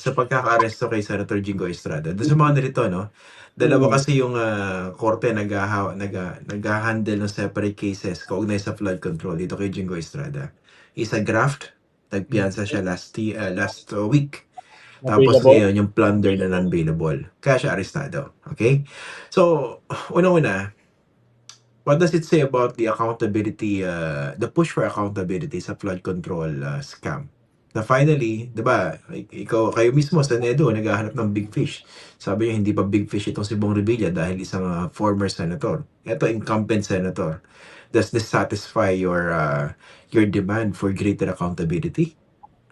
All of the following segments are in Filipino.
sa pagkaka-aresto kay Senator Jingo Estrada. Doon sa mga nalito, no? Dalawa kasi yung korte nag-handle ng separate cases kaugnay sa flood control dito kay Jingo Estrada. Isa graft, nagpiyansa siya last week. Tapos Available. ngayon, yung plunder na non-bailable. Kaya siya arestado. Okay? So, una-una, what does it say about the accountability, the push for accountability sa flood control scam? Na finally, di ba, kayo mismo sa NEDO, naghahanap ng big fish. Sabi niyo, hindi pa big fish itong si Bong Revilla dahil isang former senator. Ito, incumbent senator. Does this satisfy your demand for greater accountability?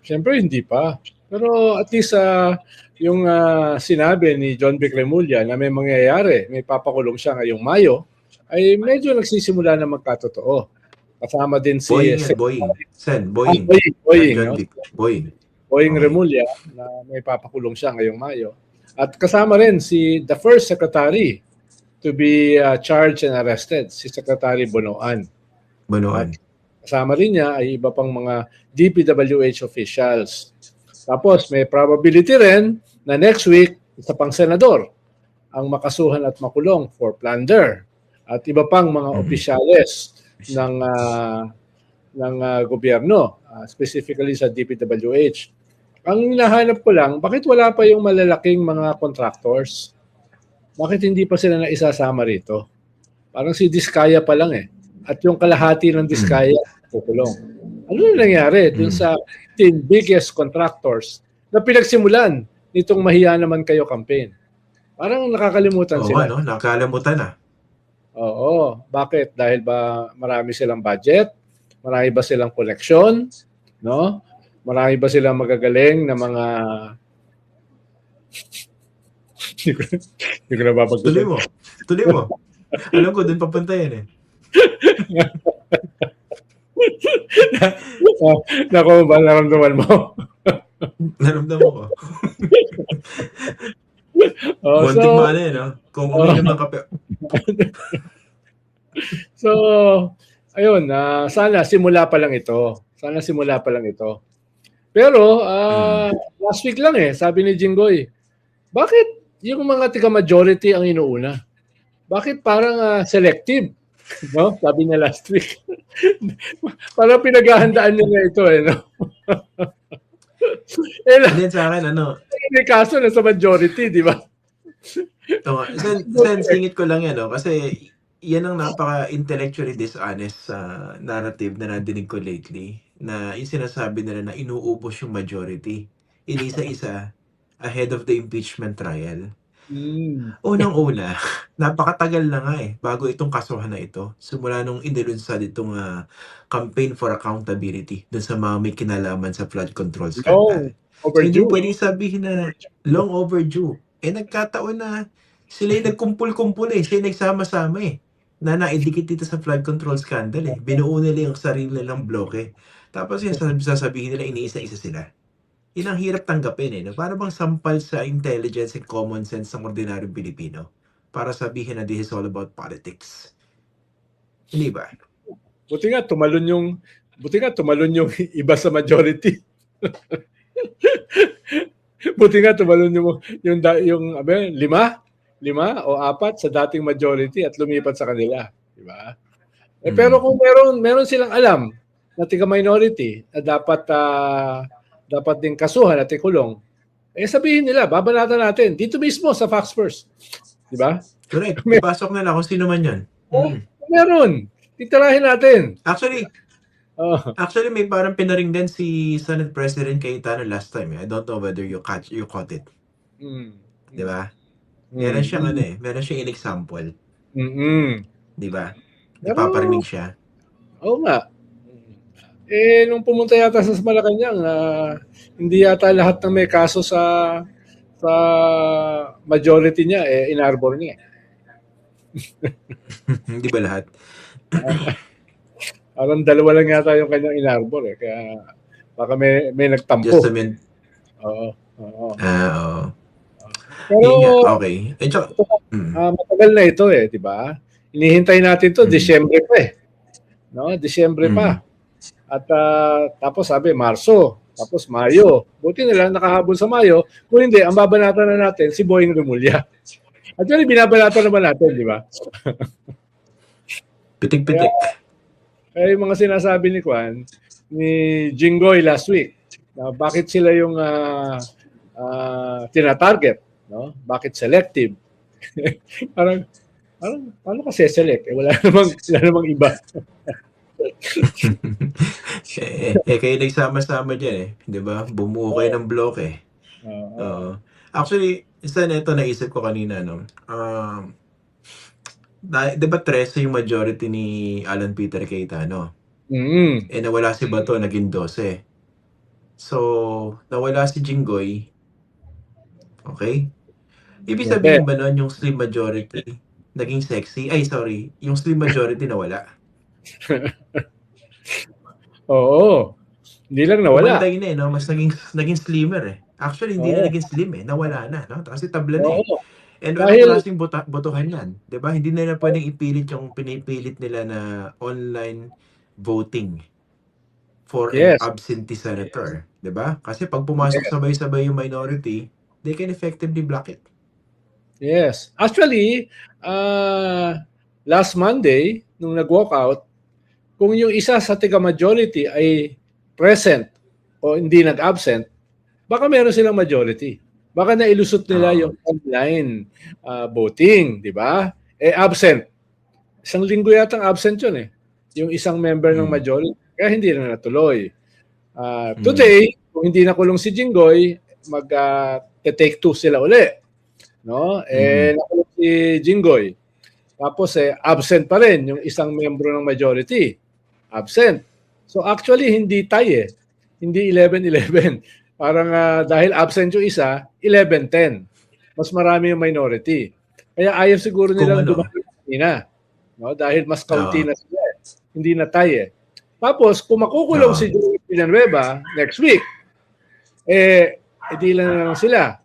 Siyempre, hindi pa. Pero at least yung sinabi ni John Vic Remulla na may mangyayari, may papakulong siya ngayong Mayo, ay medyo nagsisimula na magkatotoo. Kasama din si Boying. Sen, Boying. Boying, John no? Vic, Boying. Boying Okay. Remulla na may papakulong siya ngayong Mayo. At kasama rin si the first secretary to be charged and arrested, si Secretary Bonoan. Bonoan. Kasama rin niya ay iba pang mga DPWH officials. Tapos may probability rin na next week, isa pang senador ang makasuhan at makulong for plunder. At iba pang mga opisyales ng gobyerno, specifically sa DPWH. Ang hinahanap ko lang, bakit wala pa yung malalaking mga contractors? Bakit hindi pa sila naisasama rito? Parang si Diskaya pa lang eh. At yung kalahati ng Diskaya, kukulong. Ano na nangyari dun sa 10 biggest contractors na pinagsimulan nitong mahiya naman kayo campaign? Parang nakakalimutan sila. Oo, nakakalimutan na. Oo. Bakit? Dahil ba marami silang budget? Marami ba silang koleksyon? No? Marami ba silang magagaling na mga... Hindi ko na babagdagan. Tuloy mo. Alam ko, dun papunta yan eh. Naku, ba naramdaman mo? Naramdaman ko. Muntik mo ano eh, no? Kung uminom ng kape. So, ayun, sana simula pa lang ito. Pero, last week lang eh, sabi ni Jinggoy, bakit yung mga tiga-majority ang inuuna? Bakit parang selective? No? Sabi niya last week. Parang pinaghahandaan niya ito eh, no? Hindi sa akin, ano? May kaso na sa majority, di ba? Sen, singit ko lang yan, no? Kasi yan ang napaka-intellectually dishonest narrative na nadinig ko lately. Na yung sinasabi nila na inuubos yung majority. Inisa-isa ahead of the impeachment trial. Unang-una, napakatagal na nga eh, bago itong kasuhan na ito. Simula nung inilunsad itong campaign for accountability dun sa mga may kinalaman sa flood control scandal. So, hindi mo pwedeng sabihin na long overdue. Eh nagkataon na sila yung nagkumpul-kumpul eh, sila yung nagsama-sama eh, na naidikit dito sa flood control scandal eh. Binuo nila yung sarili nilang bloke. Tapos yung sasabihin nila, iniisa-isa sila. Yun ang hirap tanggapin eh. No? Para bang sampal sa intelligence and common sense ng ordinaryong Pilipino para sabihin na this is all about politics. Hindi ba? Buti nga tumalon yung iba sa majority. Buti nga tumalon yung lima o apat sa dating majority at lumipat sa kanila, di ba? Pero kung meron silang alam na tiga-minority na dapat din kasuhan at ikulong, sabihin nila, babanatan natin dito mismo sa Facts First. Di ba? Correct. Ipasok nila kung sino man yan. Meron. Titirahin natin. Actually, may parang pinaring din si Senate President Cayetano last time. I don't know whether you caught it. Di ba? Meron siyang meron siyang in-example. Di ba? Napaparinig siya. Oo nga. Nung pumunta yata sa Malacanang, hindi yata lahat ng may kaso sa majority niya, inarbor niya. Hindi ba lahat? Parang dalawa lang yata yung kanyang inarbor kaya baka may nagtampo. Just a minute. Oo. Oo. Pero, okay. matagal na ito di ba? Inihintay natin to Disyembre pa No? Disyembre pa. At tapos sabi, Marso, Tapos Mayo. Buti na lang nakahabol sa Mayo. Kung hindi, ang babanatan na natin si Boying Remulla. Actually, binabanatan naman natin, di ba? Pitik-pitik. Kaya yung mga sinasabi ni Kwan, ni Jinggoy last week, na bakit sila yung tinatarget, no? Bakit selective? parang paano kasi select? Wala namang iba. Kayo nagsama-sama dyan eh. Di ba? Bumuo kayo ng bloke eh. Oo. Actually, isa na ito naisip ko kanina, no? Di ba 13 yung majority ni Alan Peter Cayetano? Eh nawala si Bato, naging 12. So, nawala si Jinggoy. Okay? Ibig sabihin ba nun yung slim majority naging sexy? Ay, sorry. Yung slim majority nawala. Oo. Hindi lang nawala. Kumanday na eh, no? Mas naging slimmer eh. Actually, hindi na naging slim eh. Nawala na, no? Kasi tabla na eh. And anong klaseng botohan yan? Diba? Hindi na pwedeng ipilit yung pinipilit nila na online voting for an absentee senator. Diba? Kasi pag pumasok sabay-sabay yung minority, they can effectively block it. Yes. Actually, last Monday, nung nag-walk out, kung yung isa sa tiga-majority ay present o hindi nag-absent, baka meron silang majority. Baka nailusot nila yung online voting, di ba? Absent. Isang linggo yata absent yun eh. Yung isang member ng majority. Kaya hindi na natuloy. Today, kung hindi nakulong si Jinggoy, mag-take two sila uli. No? Nakulong si Jinggoy. Tapos absent pa rin yung isang membro ng majority. Absent. So actually, hindi tie eh. Hindi 11-11. Parang dahil absent yung isa, 11-10. Mas marami yung minority. Kaya ayaw siguro nilang dumami kanina. No? Dahil mas kaunti na sila. Hindi na tie eh. Tapos, kung makukulong si Joey Villanueva next week, di lang sila.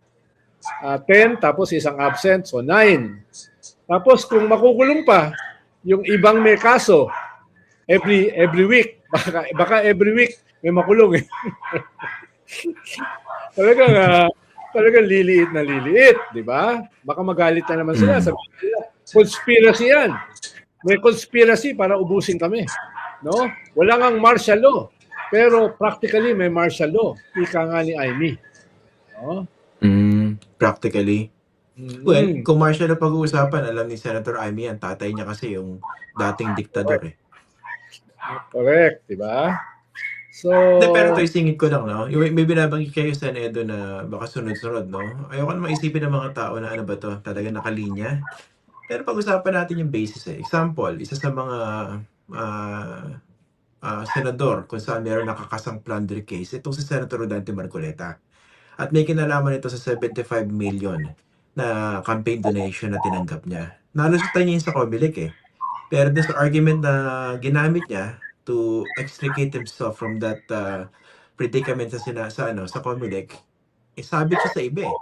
10, tapos isang absent, so 9. Tapos, kung makukulong pa, yung ibang may kaso, every week, baka every week may makulong eh. Talagang liliit na liliit, di ba? Baka magalit na naman sila. Sabi nila, conspiracy yan. May conspiracy para ubusin kami. No? Wala ngang martial law. Pero practically may martial law. Ika nga ni Amy. No? Practically. Well, kung martial law pag-uusapan, alam ni Senator Amy yan. Tatay niya kasi yung dating diktador eh. Correct, di ba? So, pero ito isingit ko lang, no? May binabanggit kayo sa Edo na baka sunod-sunod, no? Ayoko na maisipin ng mga tao na ano ba to, talaga nakalinya. Pero pag-usapan natin yung basis eh. Example, isa sa mga senador kung saan meron nakakasang plunder case, itong si Senator Rodante Marcoleta. At may kinalaman ito sa 75 million na campaign donation na tinanggap niya. Nalusutan niya yun sa Comelec eh. Pero dun sa argument na ginamit niya to extricate himself from that predicament sa Comelec, sabit siya sa iba eh.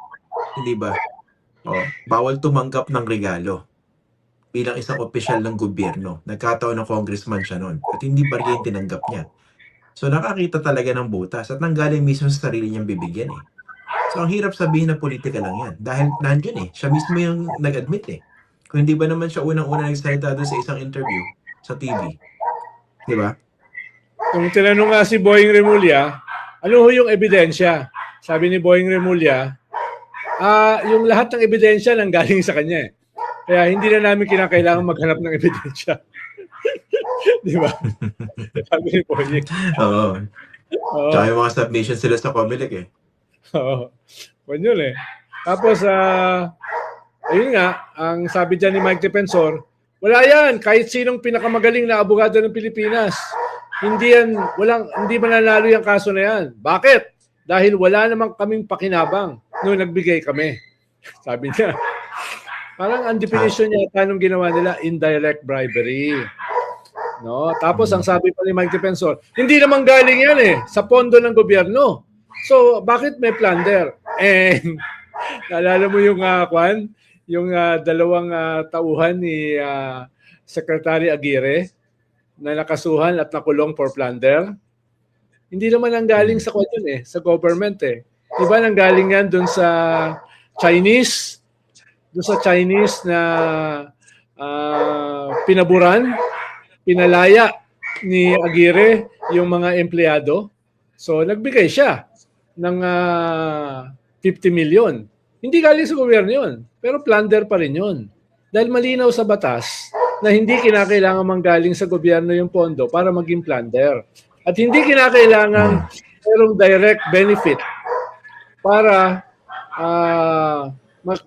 Hindi ba? Bawal tumanggap ng regalo bilang isang opisyal ng gobyerno. Nagkataon ng congressman siya noon. At hindi barya yung tinanggap niya. So nakakita talaga ng butas at nanggaling mismo sa sarili niyang bibigyan eh. So ang hirap sabihin na politika lang yan. Dahil nandyan eh. Siya mismo yung nag-admit eh. Kung hindi ba naman siya unang-una nagsalita doon sa isang interview sa TV. Di ba? Kung tinanong nga si Boying Remulla, ano ho yung ebidensya? Sabi ni Boying Remulla, yung lahat ng ebidensya nanggaling sa kanya eh. Kaya hindi na namin kinakailangan maghanap ng ebidensya. Di ba? Sabi ni Boying. Oo. Tsaka yung mga submissions sila sa Comelec eh. Oo. Yun eh. Tapos, ayun nga, ang sabi dyan ni Mike Defensor, wala yan, kahit sinong pinakamagaling na abogado ng Pilipinas. Hindi mananalo yung kaso na yan. Bakit? Dahil wala namang kaming pakinabang nung nagbigay kami. Sabi niya. Parang ang definition niya, anong ginawa nila? Indirect bribery. No? Tapos ang sabi pa ni Mike Defensor, hindi naman galing yan eh, sa pondo ng gobyerno. So, bakit may plunder? And, naalala mo yung yung dalawang tauhan ni Secretary Aguirre na nakasuhan at nakulong for plunder? Hindi naman ang galing sa kwan yun sa government Diba nang galing yan dun sa Chinese, na pinaburan, pinalaya ni Aguirre yung mga empleyado. So nagbigay siya ng 50 million. Hindi galing sa gobyerno yun, pero plunder pa rin yun. Dahil malinaw sa batas na hindi kinakailangan manggaling sa gobyerno yung pondo para maging plunder. At hindi kinakailangan merong direct benefit para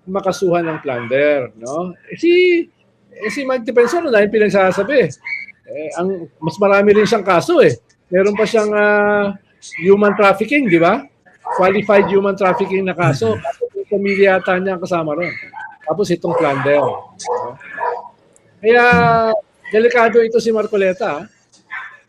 makasuhan ng plunder, no? Si Mike Defensor na yung pinagsasabi. Ang mas marami rin siyang kaso Meron pa siyang human trafficking, di ba? Qualified human trafficking na kaso. Yung pamilya yata niya kasama ron. Tapos itong plunder. No? Kaya delikado ito si Marcoleta.